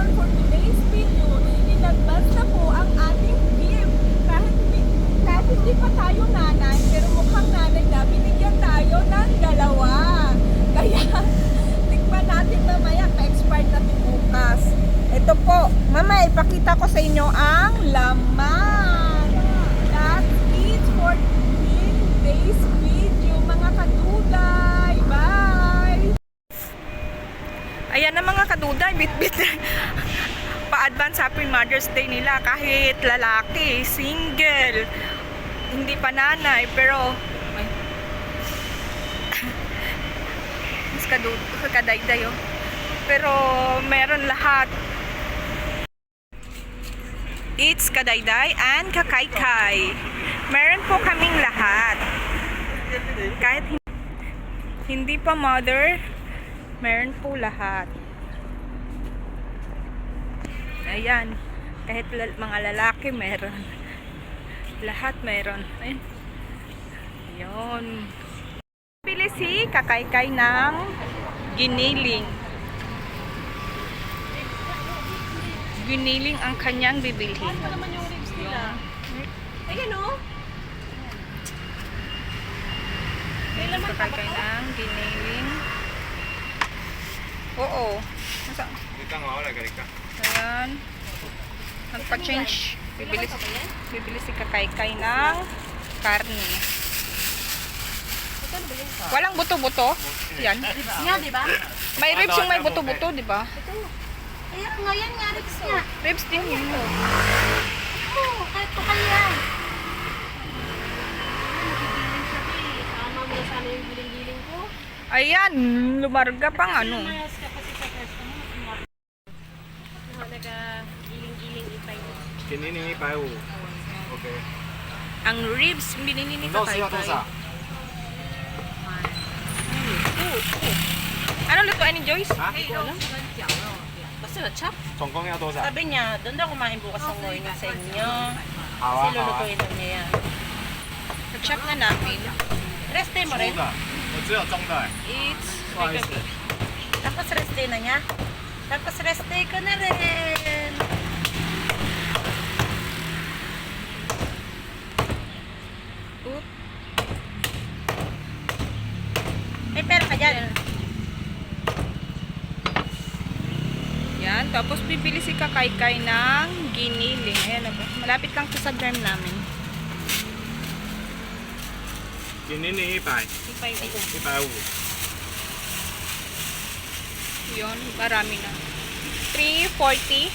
sponsor for today's video. Inilabas na po ang ating gift. Kahit hindi pa tayo nanay, pero mukhang nanay na, binigyan tayo ng dalawa. Kaya, tikman natin mamaya, ka-expired natin bukas. Ito po, mama, ipakita ko sa inyo ang laman. That's it for today's video, mga kaduday. Bye! Ayan na mga kaduday, bit-bit. Pa-advance happy Mother's Day nila kahit lalaki, single, hindi pa nanay, pero mas kadayday oh. Pero meron lahat. It's kadayday and kakaykay. Meron po kaming lahat. Kahit hindi pa mother, meron po lahat. Ayan. Kahit mga lalaki meron. Lahat meron. Ayun. Ayun. Bili si kakaykay ng giniling. Giniling ang kanyang bibilhin. Ano naman yung ribs nila? Ayan o. Kakaykay ng giniling. Oo. Ayan. Nagpa-change. Bibili si kakaykay ng karne. Walang buto-buto. Yan. Ribs nga, di ba? May ribs yung may buto-buto, di ba? Kaya nga yan nga, ribs nga. Ribs din yun. Oo, kahit pa kaya. Nagigiling siya eh. Tama mo na sana yung giling-giling ko. Ayan, lumarga pang ano. Mas kasi sa resto mo, nag-giling-giling ipay mo. 给您150 ，OK。 Ang ribs, binili ni 肉是要多 kakaykay. 少？ Ano lutuan ni Joyce? 啊？ Basta na-chop. 总共要多少？ Sabi niya, doon daw kumain bukas ng morning sa inyo. 好啊， Kasi 好啊。 lulutuin lang niya yan. Check na namin. Rest day mo 粗 rin. 的，我只有中的。 It's 不好意思。 Tapos rest day na niya. Tapos rest day ko na rin. Oop. May pera ka dyan. Yan, tapos bibili si kakaykay ng giniling. Ayan na po. Malapit lang to sa farm namin. 给您100， 150。 Yun, marami na. 340.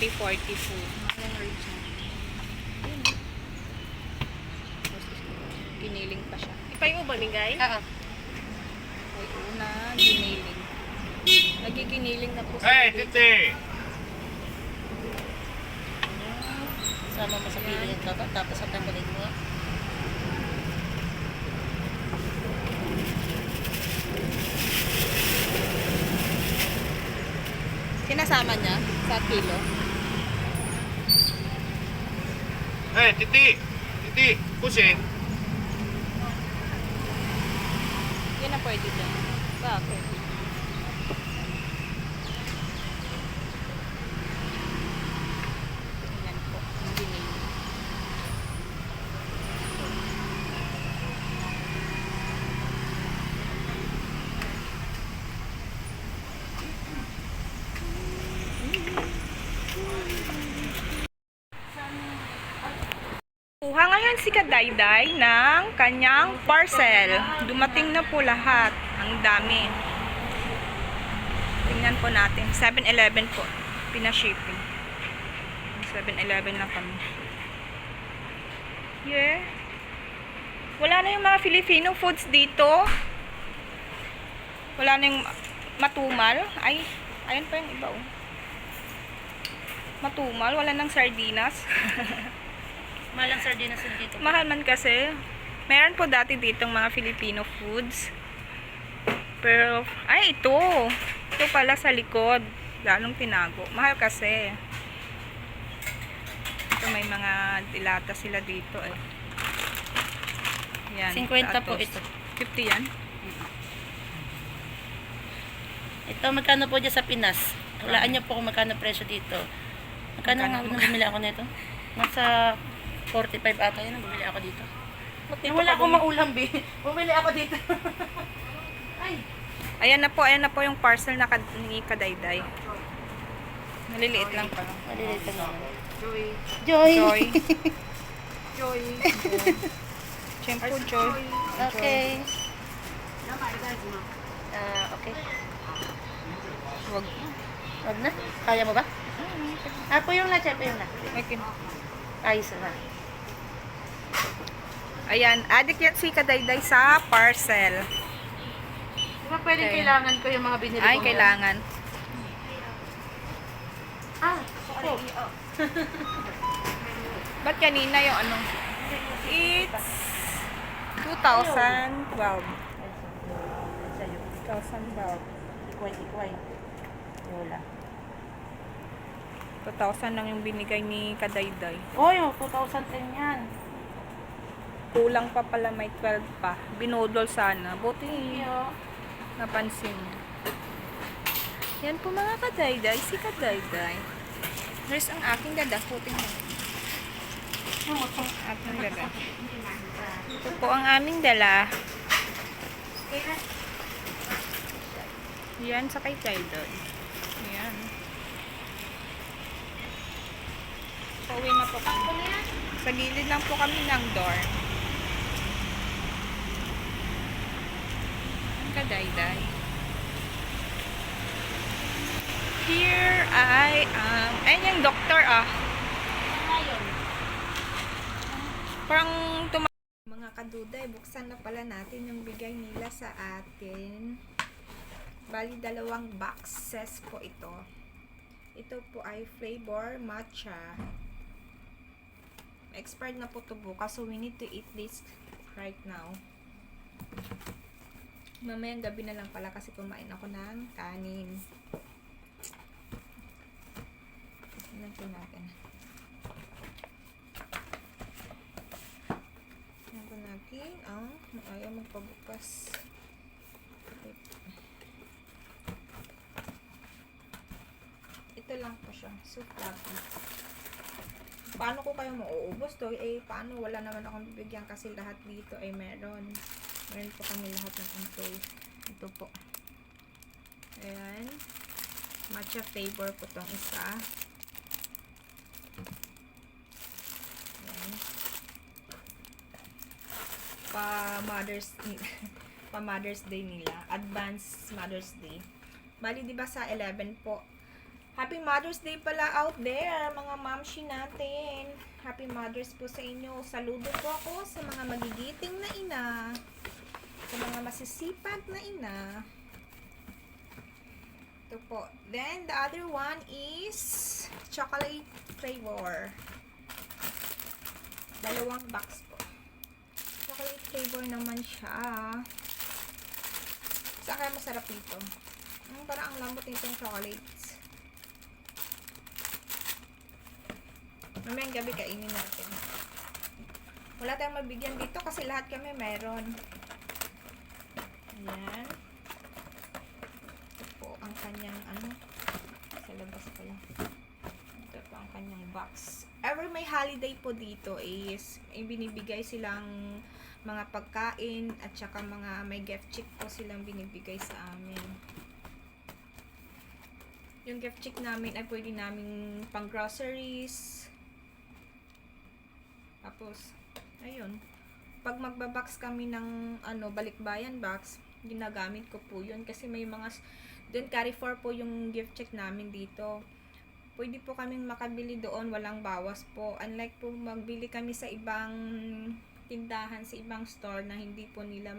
340 po. Anong ribs na? Yun. Tapos, giniling pa siya. Ipay mo ba, Mingay? Oo. Ay, una, giniling. Nagiginiling na po 哎，弟弟， Sama mo sa piling ka ba? Tapos sa tanggalin mo. Sinasama niya sa kilo. 哎，弟弟，弟弟，不行， Yan na pwede dyan. Bakit? Yan po. Ang giniling. Kuha ngayon si Kadayday ng kanyang parcel. Dumating na po lahat. Ang dami. Tingnan po natin. 7-Eleven po. Pinashipping. 7-Eleven na kami. Yeah. Wala na yung mga Filipino foods dito. Wala na yung matumal. Ay, ayun pa yung iba oh. Matumal. Wala nang sardinas. Malang sardinas din dito. Mahal man kasi. Meron po dati ditong mga Filipino foods. Pero, ay ito. Ito pala sa likod. Lalong tinago. Mahal kasi. Ito may mga dilata sila dito eh. Yan. 50 po tatos. ito. 50 yan? Ito, magkano po dyan sa Pinas? Walaan niyo po kung magkano presyo dito. Magkano nga nung bumili ako nito? Nasa 45 ata yun nung bumili ako dito. Yung wala akong maulam, B. Bumili ako dito. Ay. Ayan na po yung parcel na ni Kadayday. Maliliit lang pa. Maliliit lang naman. Joy. Joy. Joy. Joy. Shampoo Joy. Okay. Okay. Wag. Wag na? Kaya mo ba? Po yung na, chepe yung na. Okay. Ayos na. Ayan, adik yan si Kadayday sa parcel. Di ba pwedeng Okay. kailangan ko yung mga binili ko Ay, ngayon? kailangan. Opo. Ba't kanina yung ano? It's 2012. 2012. Ikway. Wala. 2,000 lang yung binigay ni Kadayday. Oh, yung 2010 yan. Kulang pa pala, may 12 pa. Binudol sana. Buti Iyo. napansin niya. Yan po mga Kadayday, si Kadayday. Here's ang aking dada. Puting mo. Aking dala. Ito po ang aming dala. Yan sa kay Kaidon. Yan. Pauwi na po kami. Sa gilid lang po kami ng dorm. Ang Kadayday. Here I am. Ayun yung doktor Parang mga kaduday, buksan na pala natin yung bigay nila sa atin. Bali, 2 boxes po ito. Ito po ay flavor matcha. Expired na po ito bukas, so we need to eat this right now. Mamayang gabi na lang pala kasi kumain ako ng kanin. Tignan po natin. Tignan po natin. Ayaw magpabukas. Ito lang po siya. So fluffy. Paano ko kayo mauubos to? Paano? Wala naman akong bibigyan kasi lahat dito ay meron. Meron po kami lahat ng employee. Ito po. Ayan. Matcha flavor po tong isa. Ayan. Pa-Mother's Day nila. Advanced Mother's Day. Bali, di ba sa 11 po? Happy Mother's Day pala out there, mga mamshi natin. Happy Mother's po sa inyo. Saludo po ako sa mga magigiting na ina. Sa mga masisipag na ina. Ito po. Then, the other one is chocolate flavor. 2 box po. Chocolate flavor naman siya. Saan kaya masarap ito? Parang ang lambot nitong chocolates. Mamayang gabi kainin natin. Wala tayong mabigyan dito kasi lahat kami meron. Ayan. Ito po ang kanyang sa labas pala. Ito po ang kanyang box. Ever may holiday po dito is binibigay silang mga pagkain at saka mga may gift check po silang binibigay sa amin. Yung gift check namin ay pwede namin pang groceries. Tapos, ayun. Pag magbabox kami ng balikbayan box, ginagamit ko po yun. Kasi may mga, doon Carrefour po yung gift check namin dito. Pwede po kaming makabili doon, walang bawas po. Unlike po magbili kami sa ibang tindahan, sa ibang store na hindi po nila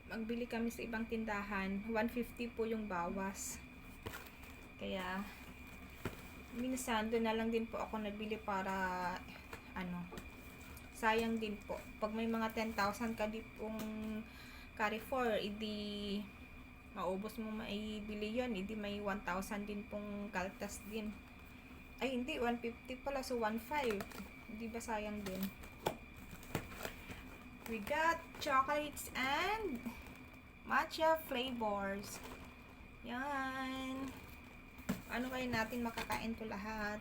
magbili kami sa ibang tindahan, 150 po yung bawas. Kaya, minsan doon na lang din po ako nabili para sayang din po. Pag may mga 10,000 ka di pong Carrefour, hindi maubos mo maibili yun. Hindi may 1,000 din pong kaltas din. Ay, hindi. 150 pala. So, 1,500. Hindi ba sayang din? We got chocolates and Matcha flavors. Yan. Ano kayo natin makakain to lahat?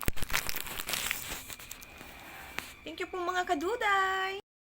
Thank you po mga kaduday!